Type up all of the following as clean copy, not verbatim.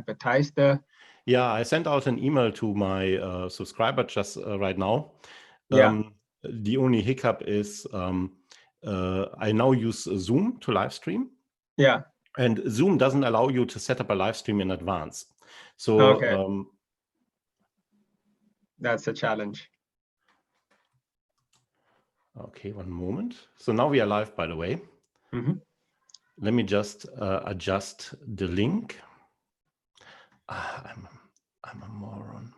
advertise the? Yeah, I sent out an email to my subscriber just right now. Yeah. The only hiccup is I now use Zoom to live stream. Yeah. And Zoom doesn't allow you to set up a live stream in advance. So okay. That's a challenge. Okay, one moment. So now we are live, by the way. Let me just adjust the link. I'm a moron.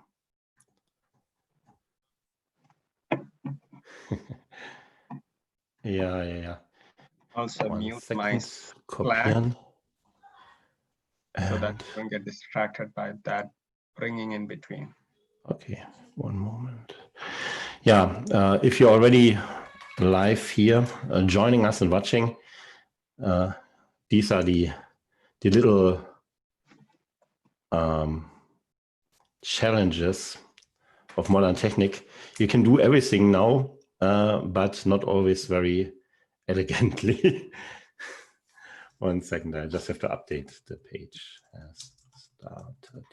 Yeah. Also One mute second. my Kopieren. So that you don't get distracted by that ringing in between. Okay, one moment. Yeah, if you're already live here, joining us and watching, these are the little challenges of modern technique. You can do everything now, but not always very elegantly. One second, I just have to update the page. Has started.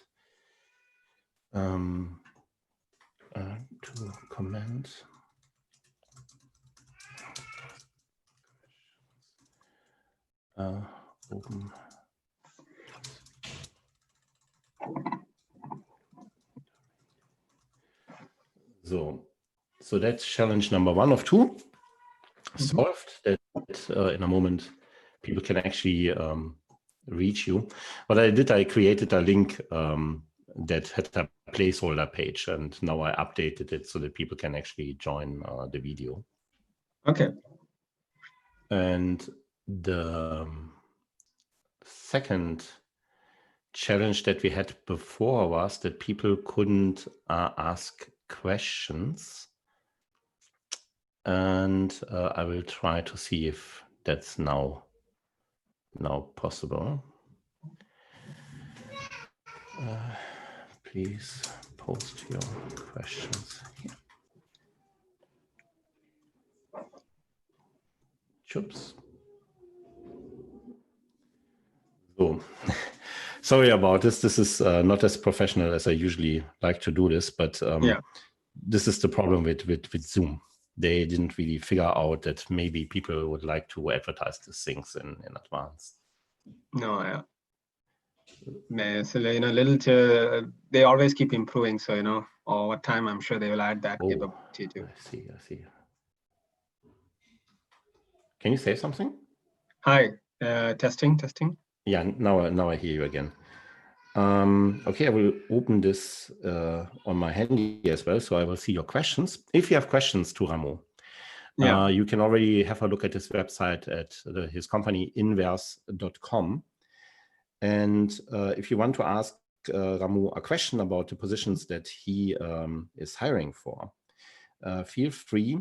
To comment. Open. So that's challenge number 1 of 2 solved. That in a moment people can actually reach you. What I did, I created a link that had a placeholder page, and now I updated it so that people can actually join the video. Okay. And the second challenge that we had before was that people couldn't ask questions. And I will try to see if that's now possible. Please post your questions here. Oops. So, sorry about this. This is not as professional as I usually like to do this, but this is the problem with Zoom. They didn't really figure out that maybe people would like to advertise these things in advance. No, so they always keep improving. So over time, I'm sure they will add that capability too. I see. Can you say something? Hi, testing. Yeah, now I hear you again. Okay, I will open this on my handy as well, so I will see your questions. If you have questions to Ramu, you can already have a look at his website at his company, Invers.com. And if you want to ask Ramu a question about the positions that he is hiring for, feel free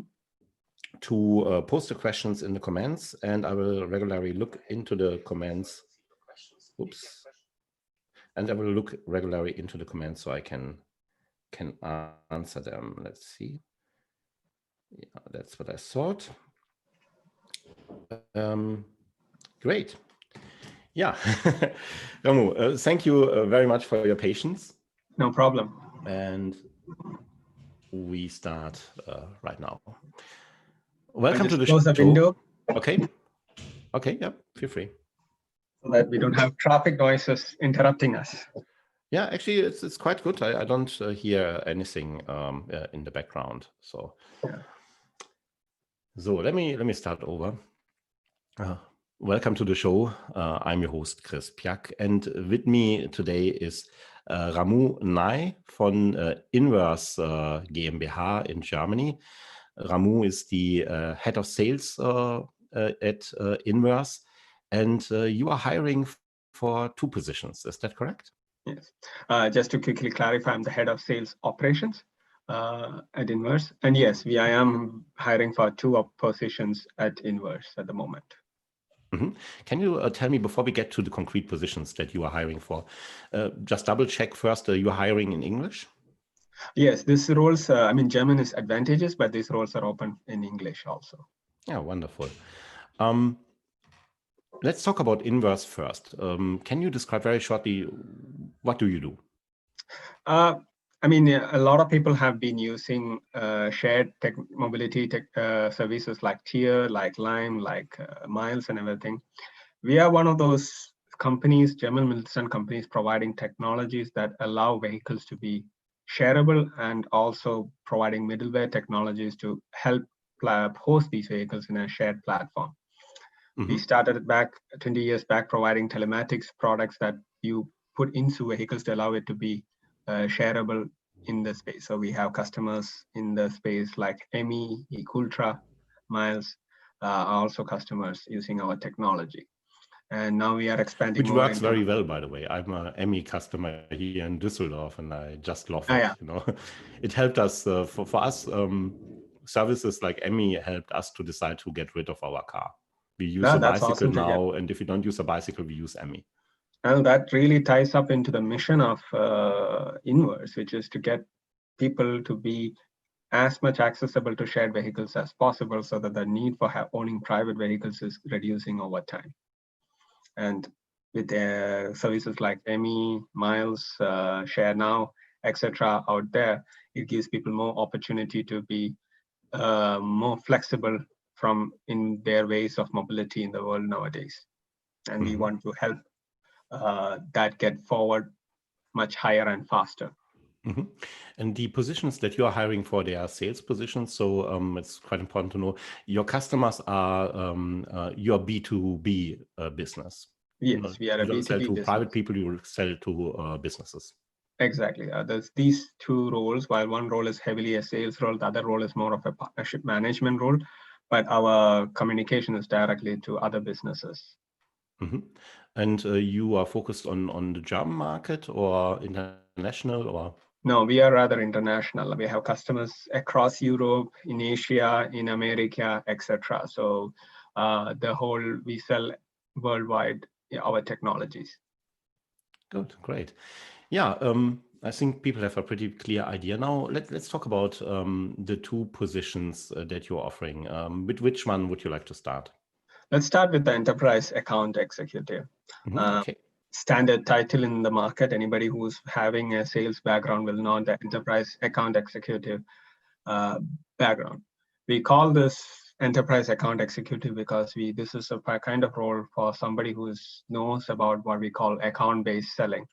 to post the questions in the comments, and I will regularly look into the comments. Oops. And I will look regularly into the comments so I can answer them. Let's see. Yeah, that's what I thought. Great. Yeah. Ramu, thank you very much for your patience. No problem. And we start right now. Welcome to the show. Close the window. Okay, yeah, feel free. So that we don't have traffic noises interrupting us. Yeah, actually, it's quite good. I don't hear anything in the background. So, so let me start over. Welcome to the show. I'm your host, Chris Piak, and with me today is Ramu Nair von Invers GmbH in Germany. Ramu is the head of sales at Invers, and you are hiring for 2 positions. Is that correct? Yes. Just to quickly clarify, I'm the head of sales operations at Invers. And yes, I am hiring for 2 positions at Invers at the moment. Can you tell me, before we get to the concrete positions that you are hiring for, just double check first, you are hiring in English? Yes, these roles, German is advantageous, but these roles are open in English also. Yeah, wonderful. let's talk about Invers first. Can you describe very shortly, what do you do? I mean, a lot of people have been using shared mobility services like Tier, like Lime, like Miles and everything. We are one of those companies, German Mittelstand companies, providing technologies that allow vehicles to be shareable and also providing middleware technologies to help host these vehicles in a shared platform. We started back 20 years back providing telematics products that you put into vehicles to allow it to be shareable in the space. So we have customers in the space like EMI, Ecultra, Miles, also customers using our technology. And now we are expanding. Which works very well, by the way. I'm an EMI customer here in Düsseldorf, and I just love it. Yeah. You know, it helped us for us. Services like EMI helped us to decide to get rid of our car. We use a bicycle awesome now, and if you don't use a bicycle, we use EMI. And that really ties up into the mission of Invers, which is to get people to be as much accessible to shared vehicles as possible, so that the need for owning private vehicles is reducing over time. And with services like EMI, Miles, Share Now, etc. out there, it gives people more opportunity to be more flexible in their ways of mobility in the world nowadays. And we want to help that get forward much higher and faster. And the positions that you are hiring for, they are sales positions. So it's quite important to know your customers are your B2B business. Yes, we are a you don't B2B sell to business. Private people, you sell to businesses. Exactly. There's these two roles. While one role is heavily a sales role, the other role is more of a partnership management role. But our communication is directly to other businesses. And you are focused on the German market or international, or? No, we are rather international. We have customers across Europe, in Asia, in America, etc. So we sell worldwide our technologies. Good, great. Yeah, I think people have a pretty clear idea now. Let's talk about the two positions that you're offering. With which one would you like to start? Let's start with the enterprise account executive. Okay. Standard title in the market. Anybody who's having a sales background will know the enterprise account executive background. We call this enterprise account executive because this is a kind of role for somebody who knows about what we call account-based selling.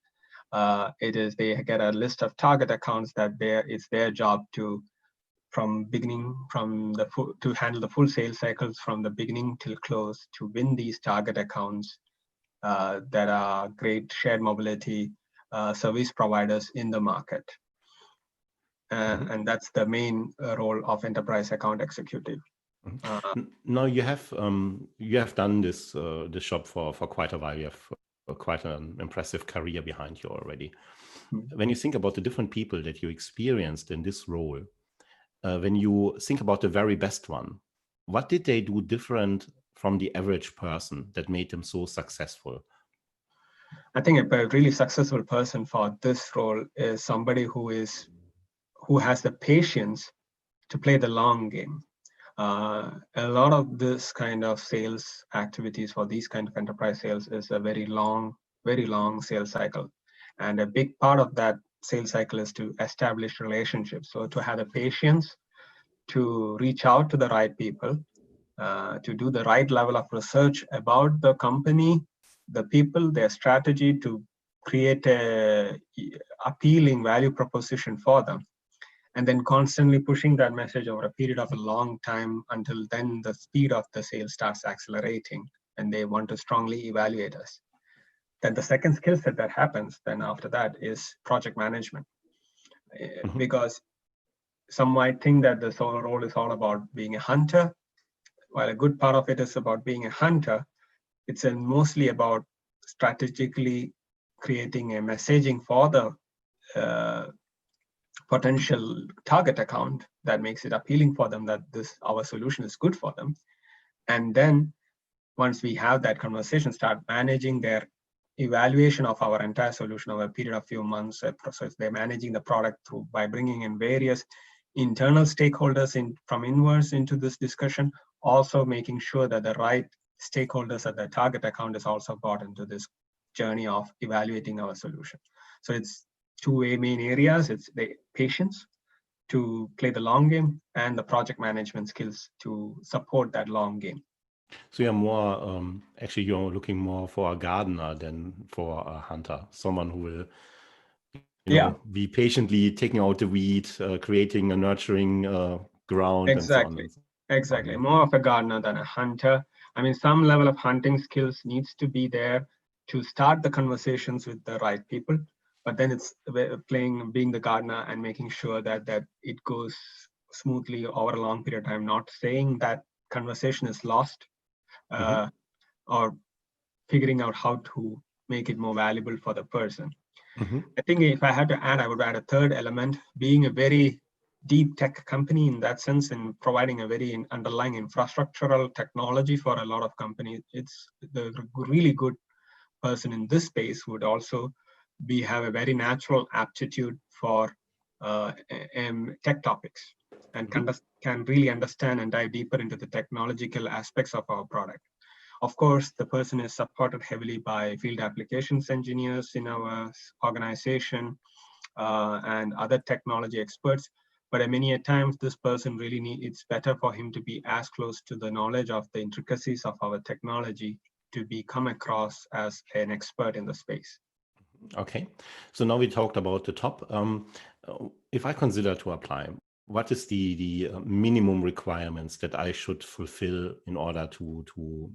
They get a list of target accounts that it's their job to handle the full sales cycles from the beginning till close, to win these target accounts that are great shared mobility service providers in the market. And that's the main role of enterprise account executive. Now you have done this job for quite a while. You have quite an impressive career behind you already. When you think about the different people that you experienced in this role, when you think about the very best one, what did they do different from the average person that made them so successful? I think a really successful person for this role is somebody who has the patience to play the long game. A lot of this kind of sales activities for these kind of enterprise sales is a very long sales cycle. And a big part of that sales cycle is to establish relationships. So to have the patience to reach out to the right people, to do the right level of research about the company, the people, their strategy, to create a appealing value proposition for them, and then constantly pushing that message over a period of a long time until then the speed of the sale starts accelerating and they want to strongly evaluate us. Then the second skill set that happens then after that is project management. Because some might think that this whole role is all about being a hunter. While a good part of it is about being a hunter, it's mostly about strategically creating a messaging for the potential target account that makes it appealing for them that our solution is good for them. And then once we have that conversation, start managing their evaluation of our entire solution over a period of few months. Process they're managing the product by bringing in various internal stakeholders from Invers into this discussion, also making sure that the right stakeholders at the target account is also brought into this journey of evaluating our solution. So it's two main areas. It's the patience to play the long game and the project management skills to support that long game. So you're more, actually you're looking more for a gardener than for a hunter, someone who will, be patiently taking out the weed, creating a nurturing ground and so on. Exactly. More of a gardener than a hunter. I mean, some level of hunting skills needs to be there to start the conversations with the right people, but then it's being the gardener and making sure that it goes smoothly over a long period of time, not saying that conversation is lost, or figuring out how to make it more valuable for the person. I think if I had to add, I would add a third element, being a very deep tech company in that sense, and providing a very underlying infrastructural technology for a lot of companies. It's the really good person in this space would also have a very natural aptitude for tech topics and can really understand and dive deeper into the technological aspects of our product. Of course, the person is supported heavily by field applications engineers in our organization and other technology experts. But many a times, this person really it's better for him to be as close to the knowledge of the intricacies of our technology to come across as an expert in the space. Okay, so now we talked about the top. If I consider to apply, what is the minimum requirements that I should fulfill in order to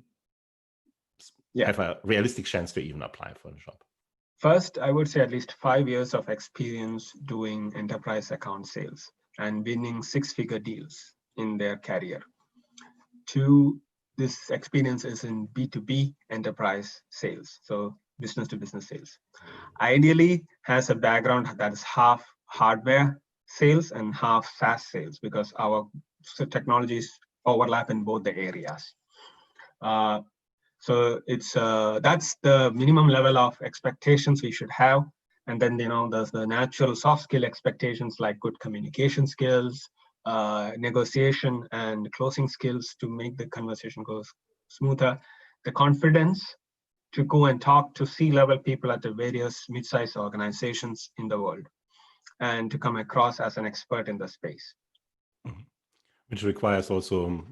have a realistic chance to even apply for the job? First, I would say at least 5 years of experience doing enterprise account sales and winning 6-figure deals in their career. 2, this experience is in B2B enterprise sales, so business to business sales. Ideally has a background that is half hardware sales and half SaaS sales, because our technologies overlap in both the areas. So it's that's the minimum level of expectations we should have. And then, there's the natural soft skill expectations like good communication skills, negotiation and closing skills to make the conversation go smoother. The confidence to go and talk to C-level people at the various mid-sized organizations in the world and to come across as an expert in the space. Which requires also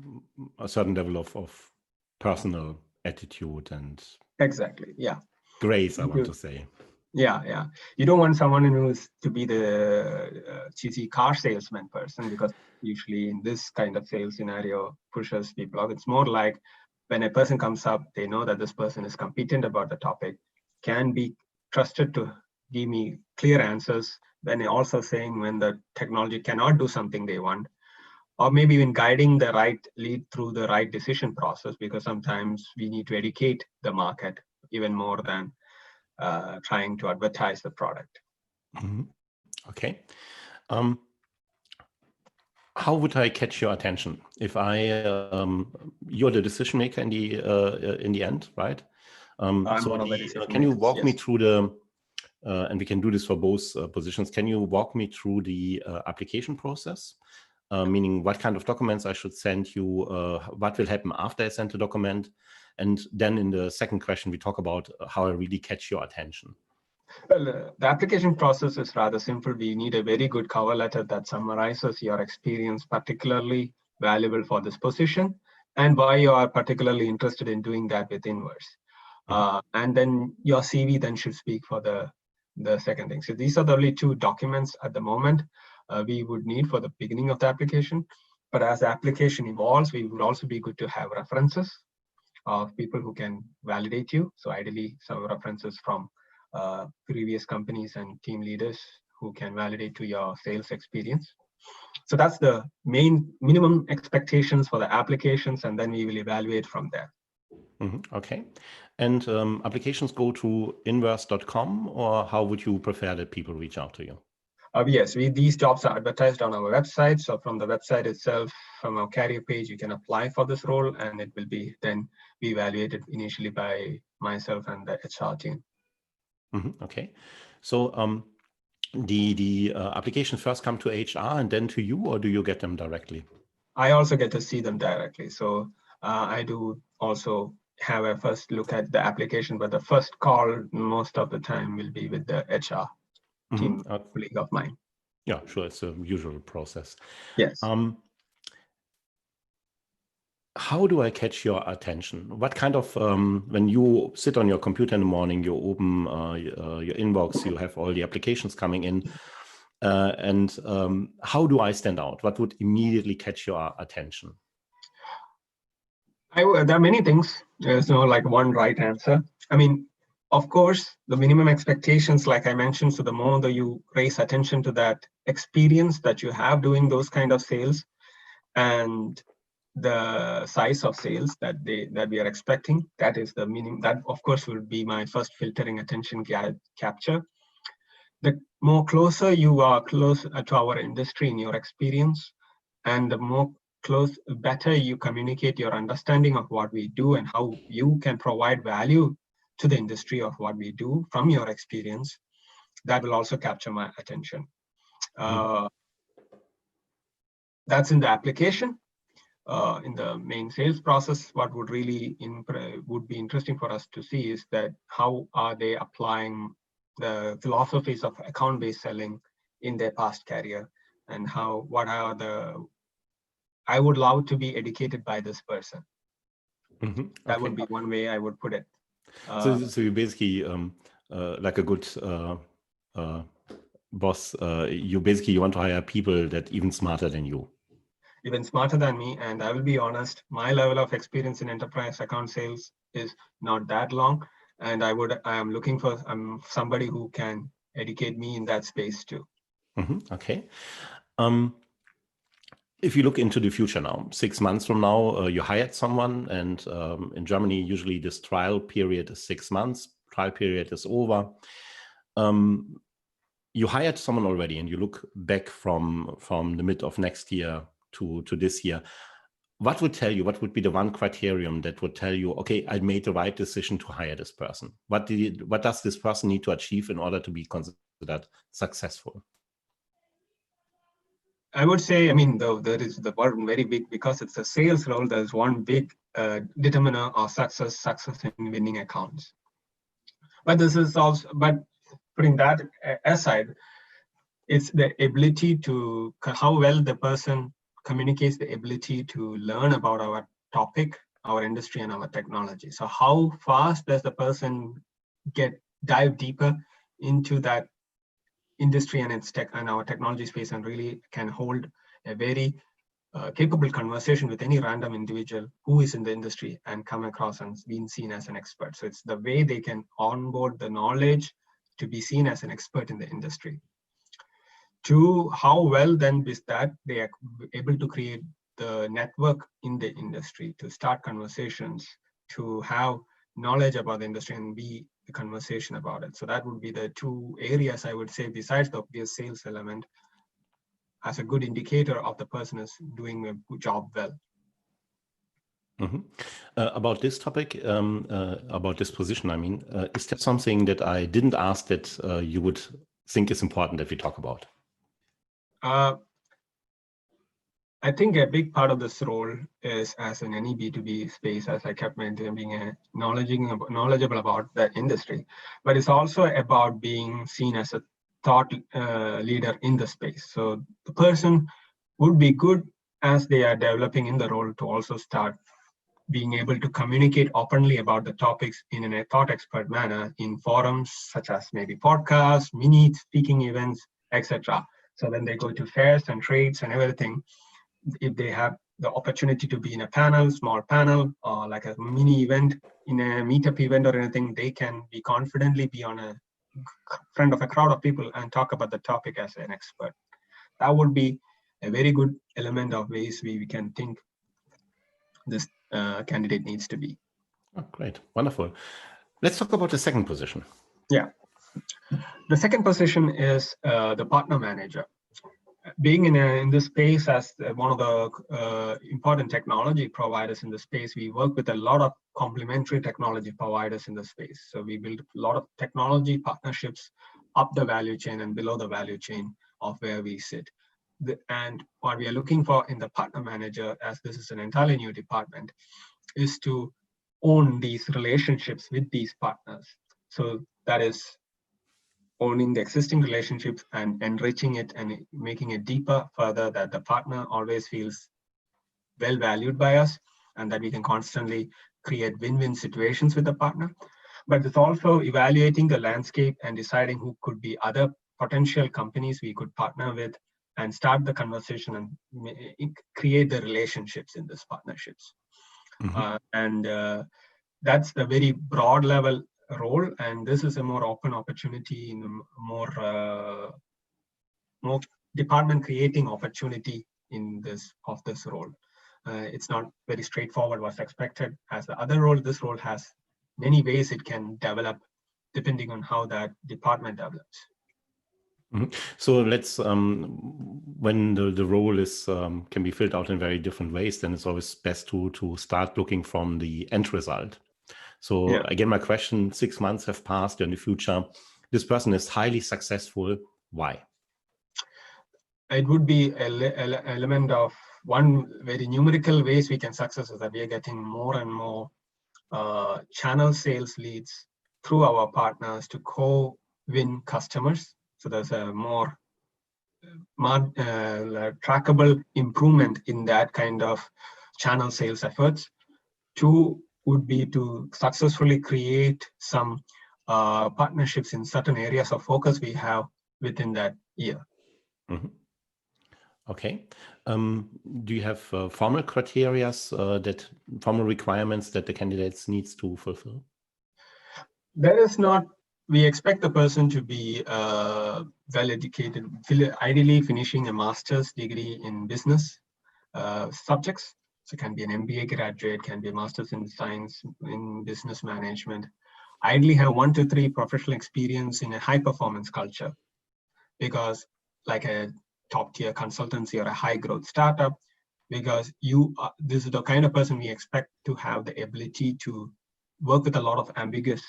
a certain level of personal attitude and grace, I want to say. Yeah. You don't want someone who's to be the cheesy car salesman person, because usually in this kind of sales scenario pushes people off. It's more like when a person comes up, they know that this person is competent about the topic, can be trusted to give me clear answers, then also saying when the technology cannot do something they want, or maybe even guiding the right lead through the right decision process, because sometimes we need to educate the market even more than trying to advertise the product. Okay. How would I catch your attention if you're the decision maker in the end, right? Can you walk me through and we can do this for both positions. Can you walk me through the application process? Meaning what kind of documents I should send you, what will happen after I send the document, and then in the second question we talk about how I really catch your attention. Well, the application process is rather simple. We need a very good cover letter that summarizes your experience, particularly valuable for this position, and why you are particularly interested in doing that with Invers. And then your CV then should speak for the second thing. So these are the only 2 documents at the moment we would need for the beginning of the application. But as the application evolves, we would also be good to have references of people who can validate you. So ideally, some references from previous companies and team leaders who can validate to your sales experience. So that's the main minimum expectations for the applications, and then we will evaluate from there. Okay. And applications go to invers.com, or how would you prefer that people reach out to you? Yes, these jobs are advertised on our website. So from the website itself, from our career page, you can apply for this role, and it will be then be evaluated initially by myself and the HR team. Okay. So the applications first come to HR and then to you, or do you get them directly? I also get to see them directly. So I do also have a first look at the application, but the first call most of the time will be with the HR team colleague of mine. Yeah, sure. It's a usual process. Yes. How do I catch your attention? What kind of, when you sit on your computer in the morning, you open your inbox, you have all the applications coming in, and how do I stand out? What would immediately catch your attention? There are many things. There's no like one right answer. I mean, of course, the minimum expectations, like I mentioned, so the more that you raise attention to that experience that you have doing those kind of sales, and the size of sales that we are expecting, that is the minimum. That of course will be my first filtering attention capture. The more closer you are close to our industry in your experience, and the more better you communicate your understanding of what we do and how you can provide value to the industry of what we do from your experience, that will also capture my attention. That's in the application. In the main sales process, what would really would be interesting for us to see is that how are they applying the philosophies of account-based selling in their past career, and what are the, I would love to be educated by this person. That would be one way I would put it. So you basically, like a good boss, you want to hire people that even smarter than you. Even smarter than me, and I will be honest, my level of experience in enterprise account sales is not that long, and I am looking for somebody who can educate me in that space too. Okay. If you look into the future now, 6 months from now, you hired someone, and in Germany, usually this trial period is 6 months. Trial period is over. You hired someone already, and you look back from the mid of next year to this year. What would be the one criterion that would tell you, okay, I made the right decision to hire this person? What does this person need to achieve in order to be considered successful? I would say, I mean, there is the word very big, because it's a sales role. There's one big determiner of success in winning accounts. But this is also, but putting that aside, it's the ability to, how well the person communicates the ability to learn about our topic, our industry, and our technology. So how fast does the person dive deeper into that industry and its tech and our technology space, and really can hold a very capable conversation with any random individual who is in the industry and come across and being seen as an expert. So it's the way they can onboard the knowledge to be seen as an expert in the industry. To how well then is that they are able to create the network in the industry, to start conversations, to have knowledge about the industry and be the conversation about it. So that would be the two areas I would say, besides the obvious sales element, as a good indicator of the person is doing a good job well. About this topic, about this position, I mean, is there something that I didn't ask that you would think is important that we talk about? I think a big part of this role is, as in any B2B space, as I kept mentioning, being knowledgeable about the industry, but it's also about being seen as a thought leader in the space. So the person would be good as they are developing in the role to also start being able to communicate openly about the topics in a thought expert manner in forums such as maybe podcasts, mini speaking events, etc. So when they go to fairs and trades and everything, if they have the opportunity to be in a panel, small panel, or like a mini event in a meetup event or anything, they can be confidently be on a front of a crowd of people and talk about the topic as an expert. That would be a very good element of ways we can think this candidate needs to be. Oh, great, wonderful. Let's talk about the second position. Yeah. The second position is the partner manager. Being in this space as one of the important technology providers in the space, we work with a lot of complementary technology providers in the space. So we build a lot of technology partnerships up the value chain and below the value chain of where we sit. And what we are looking for in the partner manager, as this is an entirely new department, is to own these relationships with these partners. So that is owning the existing relationships and enriching it and making it deeper further, that the partner always feels well valued by us and that we can constantly create win-win situations with the partner. But it's also evaluating the landscape and deciding who could be other potential companies we could partner with and start the conversation and create the relationships in these partnerships. That's the very broad level role, and this is a more open opportunity in a more department creating opportunity in this role. It's not very straightforward what's expected as the other role. This role has many ways it can develop depending on how that department develops. So let's, when the role is can be filled out in very different ways, then it's always best to start looking from the end result. So again, my question, 6 months have passed in the future. This person is highly successful. Why? It would be an element of one very numerical ways we can success is that we are getting more and more channel sales leads through our partners to co-win customers. So there's a more trackable improvement in that kind of channel sales efforts. 2 would be to successfully create some partnerships in certain areas of focus we have within that year. Okay. Do you have formal criteria, formal requirements that the candidates needs to fulfill? There is not. We expect the person to be well-educated, ideally finishing a master's degree in business subjects. So it can be an MBA graduate, can be a master's in science in business management. Ideally have 1 to 3 professional experience in a high-performance culture, because like a top-tier consultancy or a high-growth startup, because this is the kind of person we expect to have the ability to work with a lot of ambiguous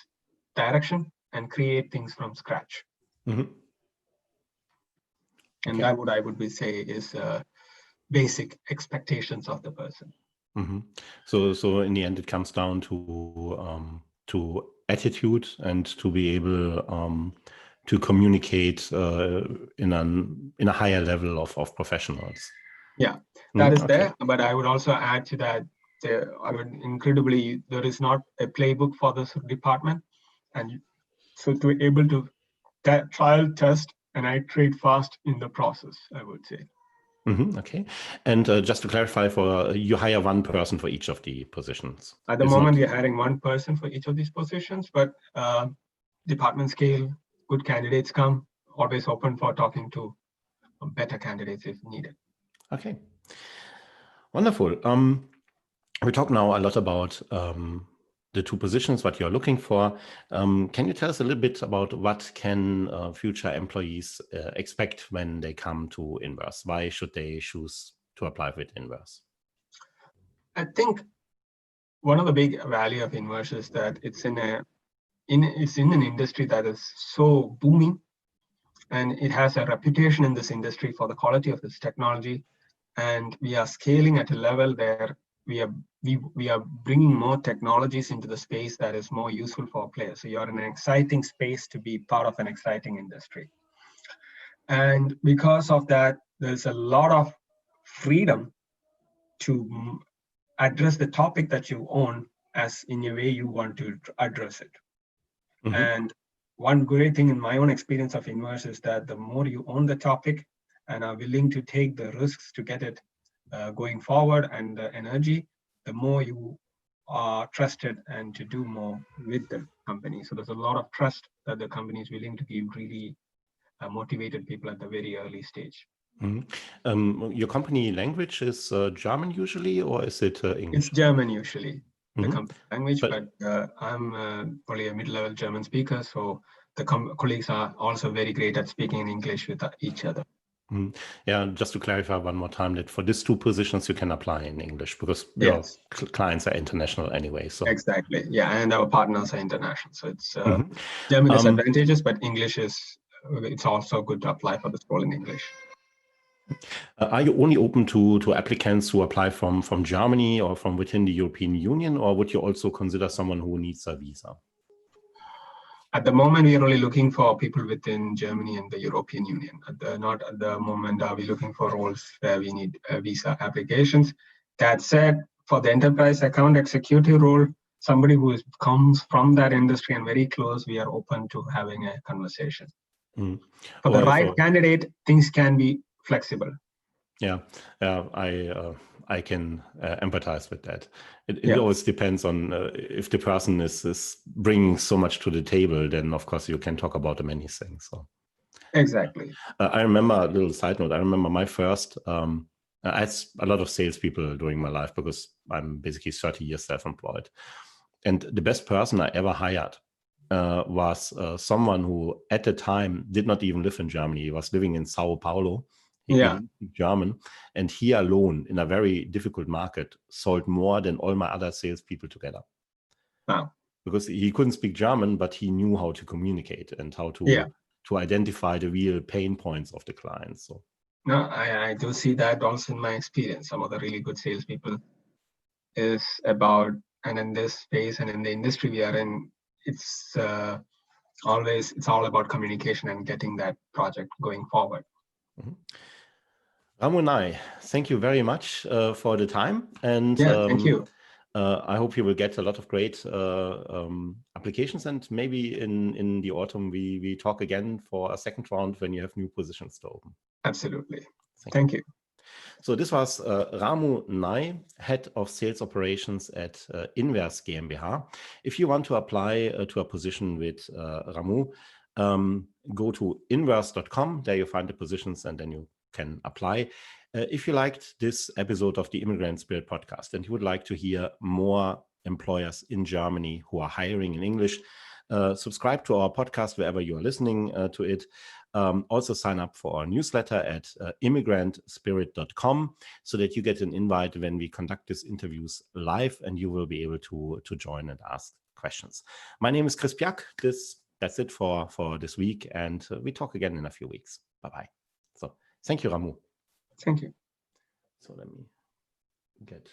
direction and create things from scratch. And that what I would say is basic expectations of the person. So in the end, it comes down to attitude and to be able to communicate in a higher level of professionals. Yeah, that is there. But I would also add to that, there is not a playbook for this department. And so to be able to trial, test, and iterate fast in the process, I would say. Okay. And just to clarify, you hire 1 person for each of the positions? At the moment, we're hiring 1 person for each of these positions, but department scale, good candidates come, always open for talking to better candidates if needed. Okay. Wonderful. We talk now a lot about the 2 positions, what you're looking for. Can you tell us a little bit about what can future employees expect when they come to Invers? Why should they choose to apply with Invers? I think one of the big value of Invers is that it's in an industry that is so booming, and it has a reputation in this industry for the quality of this technology. And we are scaling at a level where we are bringing more technologies into the space that is more useful for players. So you're in an exciting space to be part of an exciting industry. And because of that, there's a lot of freedom to address the topic that you own as in a way you want to address it. And one great thing in my own experience of Invers is that the more you own the topic and are willing to take the risks to get it going forward and the energy, the more you are trusted and to do more with the company. So there's a lot of trust that the company is willing to give really motivated people at the very early stage. Your company language is German usually, or is it English? It's German usually, the company language, but I'm probably a mid-level German speaker, so the colleagues are also very great at speaking in English with each other. Yeah, just to clarify one more time that for these 2 positions you can apply in English because your clients are international anyway. So exactly, yeah, and our partners are international, so it's German is advantageous, but English it's also good to apply for this role in English. Are you only open to applicants who apply from Germany or from within the European Union, or would you also consider someone who needs a visa? At the moment, we are only looking for people within Germany and the European Union. Not at the moment are we looking for roles where we need visa applications. That said, for the enterprise account executive role, somebody who comes from that industry and very close, we are open to having a conversation. For the right candidate, things can be flexible. Yeah, I can empathize with that. It always depends on if the person is bringing so much to the table, then of course you can talk about many things. So. Exactly. I remember a little side note. I remember my first, I had a lot of salespeople during my life because I'm basically 30 years self-employed. And the best person I ever hired was someone who at the time did not even live in Germany. He was living in Sao Paulo. He didn't speak German, and he alone, in a very difficult market, sold more than all my other salespeople together. Wow! Because he couldn't speak German, but he knew how to communicate and how to identify the real pain points of the clients. So, no, I do see that also in my experience. Some of the really good salespeople is about, and in this space and in the industry we are in, it's all about communication and getting that project going forward. Ramu Nair, thank you very much for the time, and thank you. I hope you will get a lot of great applications, and maybe in the autumn we talk again for a second round when you have new positions to open. Absolutely. Thank you. So this was Ramu Nair, Head of Sales Operations at Invers GmbH. If you want to apply to a position with Ramu, go to invers.com. There you find the positions and then you can apply. If you liked this episode of the Immigrant Spirit podcast and you would like to hear more employers in Germany who are hiring in English, subscribe to our podcast wherever you are listening to it. Also sign up for our newsletter at immigrantspirit.com so that you get an invite when we conduct these interviews live and you will be able to join and ask questions. My name is Chris Piak. That's it for this week, and we talk again in a few weeks. Bye-bye. So thank you, Ramu. Thank you. So let me get...